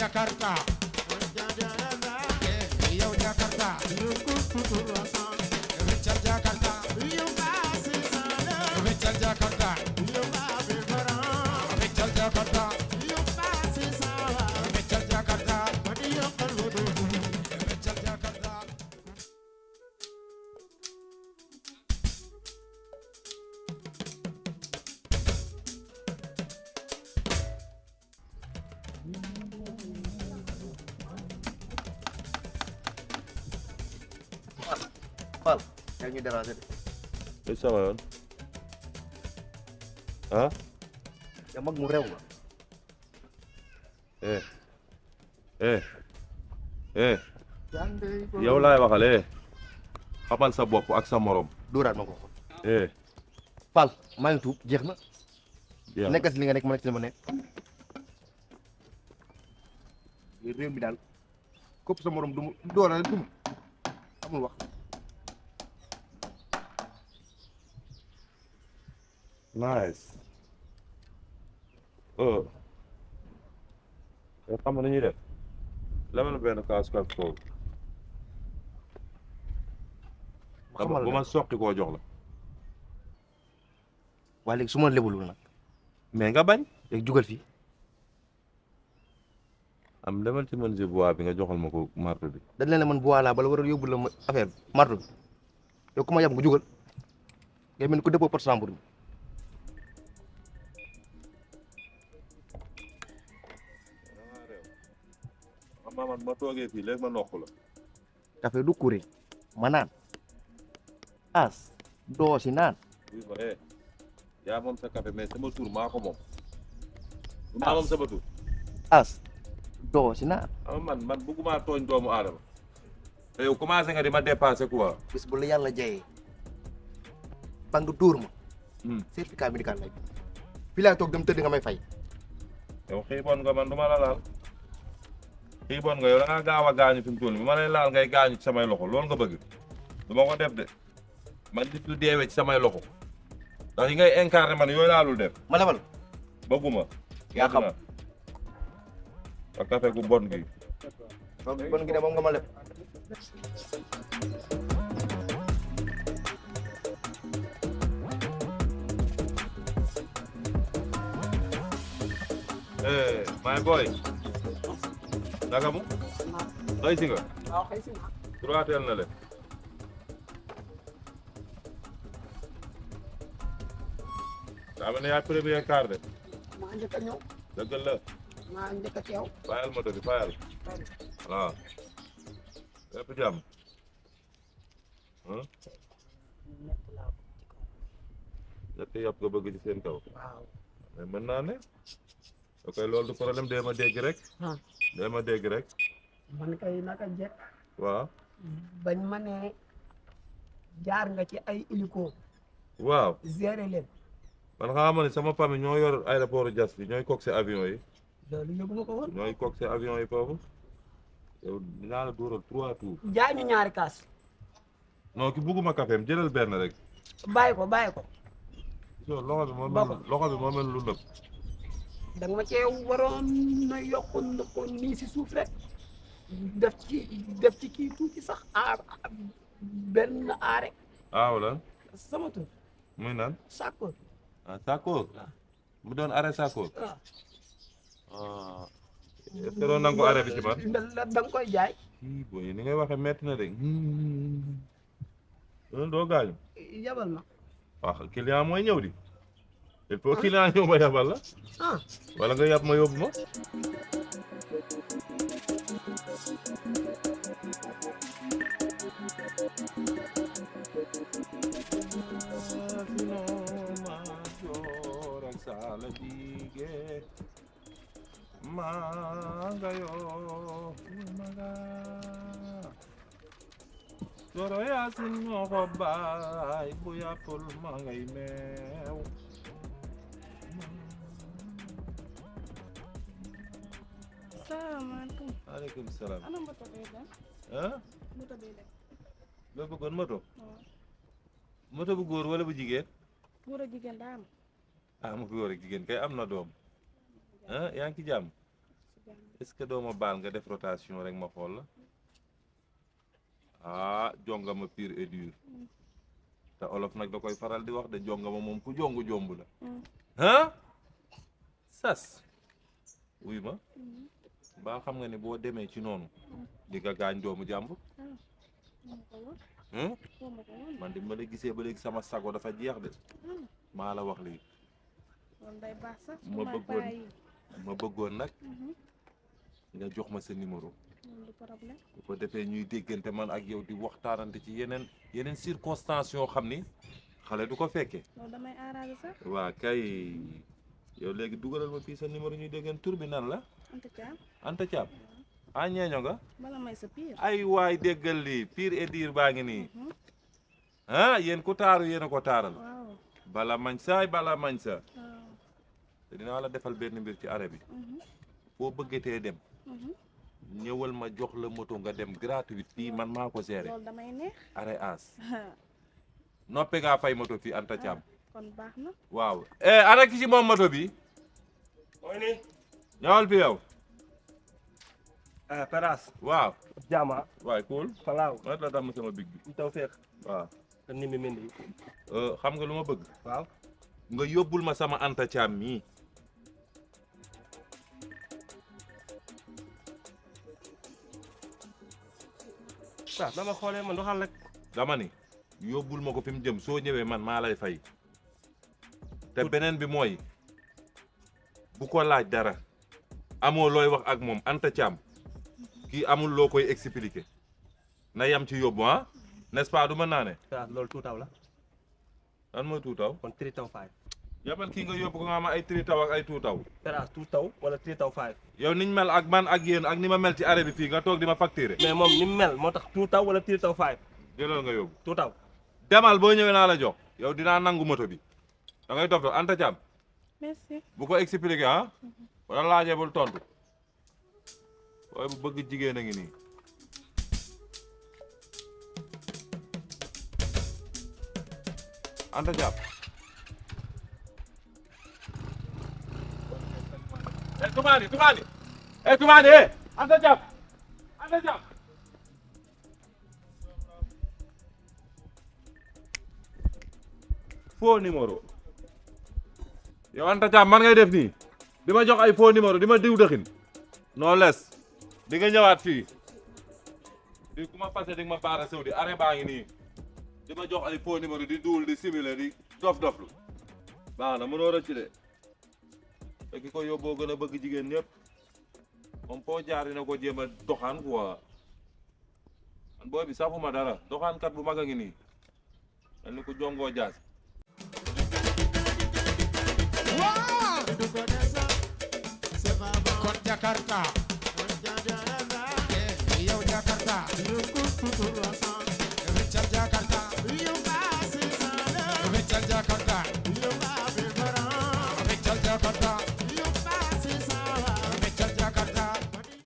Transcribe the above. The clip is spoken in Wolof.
Jakarta yow Jakarta weccal Jakarta weccal Jakarta weccal Jakarta weccal Jakarta weccal Jakarta Fal, yang ñu déranger de. lu sama yoon ah Ya mag mu réew nga. eh yow laay waxal xamal sa bopp ak sa morom Dóoraat ma ko. eh Fal, maa ngi tuub jeex na. jeex Nekk si li nga nekk ma nekk si li ma nekk. Réew mi daal képp sa morom du mu dóoraale dum amul wax. nice yow xam nga nu ñuy def lemal benn kaas kaas foofu xamal bu ma soqi koo jox la waaye léegi su ma lebulul nag mais nga bañ léegi jugal fii. am demal ci menuisier bois bi nga joxal ma ko marto bi dañ leen ne man bu waalaa bala war a yóbbu la ma affaire bi marto bi yow ku ma yab nga jugal ngay mel ni ku dëppoo pot sambour bi. xam nga man ma toogee fii léegi ma noq la café du kure ma naan as doo si naan. oui ma yaa moom sa café mais sama tur maa ko moom maa moom sama tur as doo si naan. xam nga man bëgguma tooñ doomu aadama te yow commencé nga di ma dépassé quoi bis bu la yàlla jayee ba nga dóor ma certificat médical lay fii laay toog dem tëdd nga may fay. yow xiiboon nga man du ma la laal xiiboon nga yow da ngaa gaaw a gaañu fi mu toll bi ma lay laal ngay gaañu ci samay loxo loolu nga bëgg du ma ko def de man nit du deewee ci samay loxo ndax yi ngay incarné man yooyu laalul def ma lebal bëgguma yaa xam ak café gu bon gi bon gi de moom nga ma leb. my boy naka mu xëy si nga waaw xëy si naa. droiteel na le daa mel ne yaay premier quart de maa njëkk a ñëw. dëggal la maa njëkk a teew. fayal moto bi fayal waaw lépp jàmm ñett yàpp nga bëgg ci seen kaw waaw. mais mën naa ne ok loolu du problème dee ma dégg rek dee ma dégg rek man kay naka jekk waaw bañ ma ne jaar nga ci ay hélico waaw gérer leen man xamaa ne sama famille ñoo yor aéroport Diass bi ñooy coxé avion yi loolu yëgu ma ko woon. ñooy coxé avion yi foofu yow dinaa la dóoral 3 tours jaay ñu ñaari kaas. non ki bugguma caféem jëlal benn rek bàyyi ko bàyyi ko. so loxo bi moo mel lu nëb da nga ma cee waroon na yokk ko nii si suuf rek def ci kii tuuti sax benn aare waaw la sama tur muy naan Sakkoor. ah Sakkoor mu doon arrêt Sakkoor waaw. ah est-ce que doon nangu arrêt bi ci man da nga koy jaay. ii boy ni ngay waxee metti na de doo gaañu yabal na. waaw client mooy ñëw di il faut client ñëw ma yabal la ah wala nga yab ma yóbbu ma Coro Yaasin moo ko baay bu yàppul ma ngay meew salaamaaleykum. maaleykum salaam ana moto bee dem. ah moto bee dem. loo bëggoon moto waaw. moto bu góor wala bu jigéen góor a jigéen daa am. ah mu góor ak jigéen kay am na doom ah yaa ngi ci jàmm est-ce que doo ma baal nga def rotation rek ma xool la ah jongama pur et dur te olof nag da koy faral di wax de jongama moom ku jongu jomb la ah sas wuy ma baa xam nga ni boo demee ci noonu di nga gaañ doomu jàmbur man di ma la gisee ba léegi sama sago dafa jeex de maa la wax lii ma bëggoon nag nga jox ma sa numéro bu ko defee ñuy déggante man ak yow di waxtaanante ci yeneen circonstances yoo xam ni xale du ko fekkee waa kay yow léegi dugalal ma fii sa numéro ñuy déggante tur bi nan la Anta Thiam ah ñeeño nga ay waay déggal lii pur et dur baa ngi nii ah yéen ku taaru yéen a ko taaral bala mañ saay bala mañ sa te dinaa la defal benn mbir ci arrêt bi boo bëggatee dem ñëwal ma jox la moto nga dem gratuite fii man maa ko gérer arrêt as noppe ngaa fay moto fii Anta Thiam waaw ana ki ci moom moto bi ñëwal fi yow Peras waaw Jama waay cool falaaw ma la damm sama big bi taw feex waaw te ni mi mendi xam nga lu ma bëgg waaw nga yóbbul ma sama Anta Thiam mii waaw dama xoolee man doxal rek dama ni yóbbul ma ko fi mu jëm soo ñëwee man maa lay fay te beneen bi mooy bu ko laaj dara amoo looy wax ak moom Anta Thiam kii amul loo koy expliquer na yam ci yóbbu ah n'est-ce pas du mën naa ne waaw loolu tuutaw la lan mooy tuutaw kon 3 taw 5 yabal kii nga yóbbu ko nga ma ay tri taw ak ay tuutaw Peras 2 taw wala 3 taw 5 yow niñ mel ak man ak yéen ak ni ma mel ci arrêt bi fii nga toog di ma facturer mais moom ni mu mel moo tax 2 taw wala 3 taw 5 jëlal nga yóbbu 2 taw demal boo ñëwee naa la jox yow dinaa nangu moto bi da ngay dof Anta Thiam bu ko expliquer ah wala laajee bul tontu waaye bu bëgg jigéen a ngi nii Anta Thiam Toumani Anta Thiam faux numéro yow Anta Thiam man ngay def nii di ma jox ay faux numéro di ma diw dëxin non les di nga ñëwaat fii di ku ma passé di nga ma baara sew di arrêt baa ngi nii di ma jox ay faux numéro di duul di simuler di dof-doflu baax na mënoo rëcc de te ki ko yóbboo gën a bëgg jigéen ñëpp moom foo jaar dina ko jéem a doxaan quoi man booy bi safuma dara doxaankat bu mag a ngi nii mel ni ku jongoo jaas kon Jakarta yow Jakarta